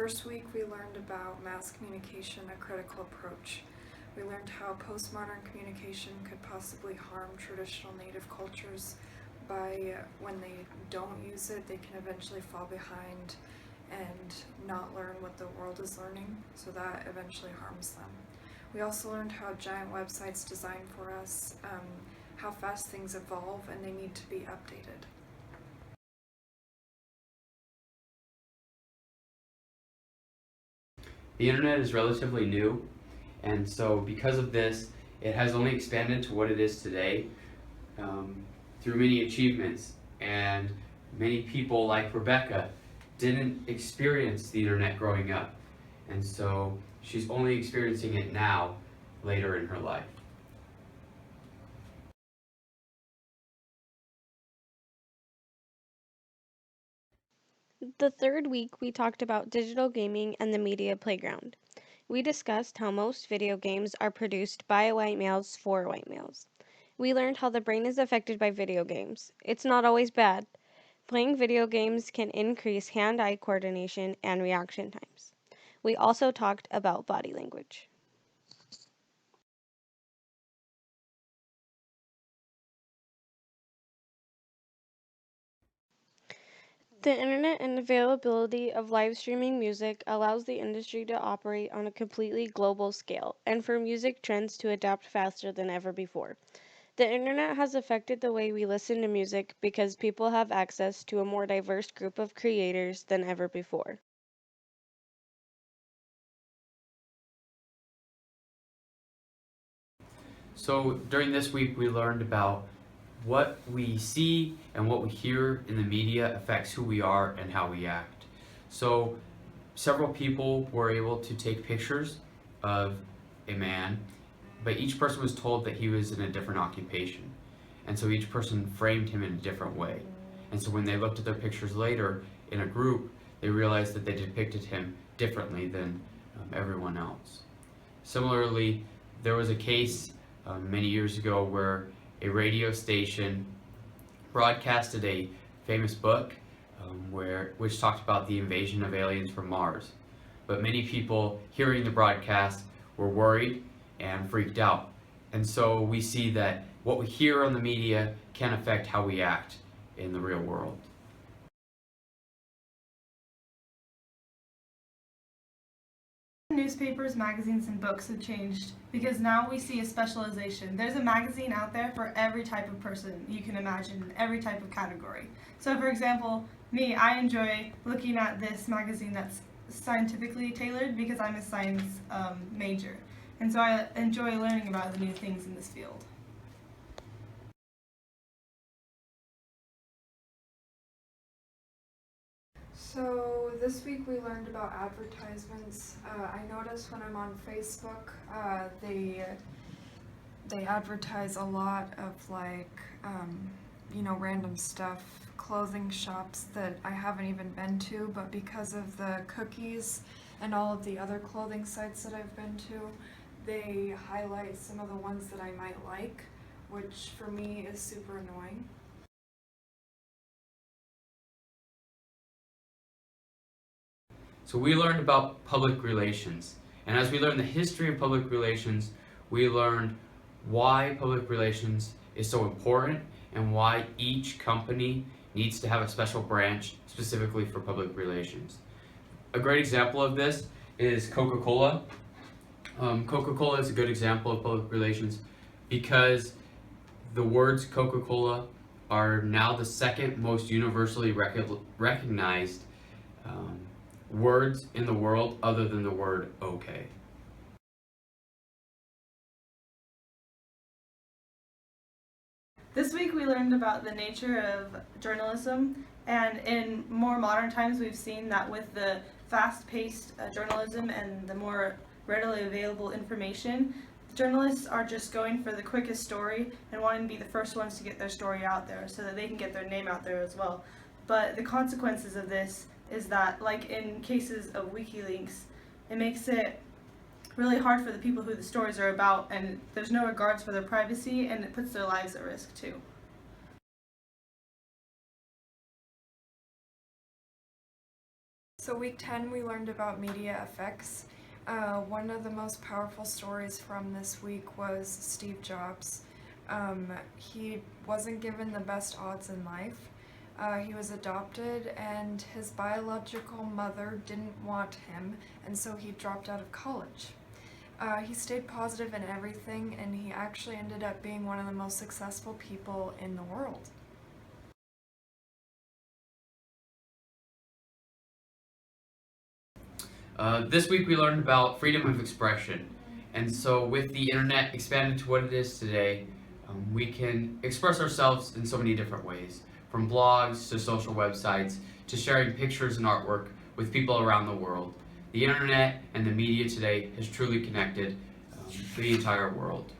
First week we learned about mass communication, a critical approach. We learned how postmodern communication could possibly harm traditional native cultures by when they don't use it, they can eventually fall behind and not learn what the world is learning, so that eventually harms them. We also learned how giant websites designed for us, how fast things evolve and they need to be updated. The internet is relatively new, and so because of this, it has only expanded to what it is today through many achievements. And many people like Rebecca didn't experience the internet growing up, and so she's only experiencing it now, later in her life. The third week, we talked about digital gaming and the media playground. We discussed how most video games are produced by white males for white males. We learned how the brain is affected by video games. It's not always bad. Playing video games can increase hand-eye coordination and reaction times. We also talked about body language. The internet and availability of live streaming music allows the industry to operate on a completely global scale and for music trends to adapt faster than ever before. The internet has affected the way we listen to music because people have access to a more diverse group of creators than ever before. So during this week, we learned about what we see and what we hear in the media affects who we are and how we act. So several people were able to take pictures of a man, but each person was told that he was in a different occupation. And so each person framed him in a different way. And so when they looked at their pictures later in a group, they realized that they depicted him differently than everyone else. Similarly, there was a case many years ago where a radio station broadcasted a famous book which talked about the invasion of aliens from Mars. But many people hearing the broadcast were worried and freaked out. And so we see that what we hear on the media can affect how we act in the real world. Newspapers, magazines, and books have changed because now we see a specialization. There's a magazine out there for every type of person you can imagine, every type of category. So for example, me, I enjoy looking at this magazine that's scientifically tailored because I'm a science major. And so I enjoy learning about the new things in this field. So this week we learned about advertisements. I notice when I'm on Facebook, they advertise a lot of random stuff, clothing shops that I haven't even been to, but because of the cookies and all of the other clothing sites that I've been to, they highlight some of the ones that I might like, which for me is super annoying. So we learned about public relations. And as we learned the history of public relations, we learned why public relations is so important and why each company needs to have a special branch specifically for public relations. A great example of this is Coca-Cola. Coca-Cola is a good example of public relations because the words Coca-Cola are now the second most universally recognized words in the world other than the word okay. This week we learned about the nature of journalism, and in more modern times we've seen that with the fast-paced journalism and the more readily available information, journalists are just going for the quickest story and wanting to be the first ones to get their story out there so that they can get their name out there as well. But the consequences of this is that, like in cases of WikiLeaks, it makes it really hard for the people who the stories are about, and there's no regards for their privacy, and it puts their lives at risk too. So week 10 we learned about media effects. One of the most powerful stories from this week was Steve Jobs. He wasn't given the best odds in life. He was adopted and his biological mother didn't want him, and so he dropped out of college. He stayed positive in everything, and he actually ended up being one of the most successful people in the world. This week we learned about freedom of expression. And so with the internet expanded to what it is today, we can express ourselves in so many different ways. From blogs to social websites to sharing pictures and artwork with people around the world. The internet and the media today has truly connected the entire world.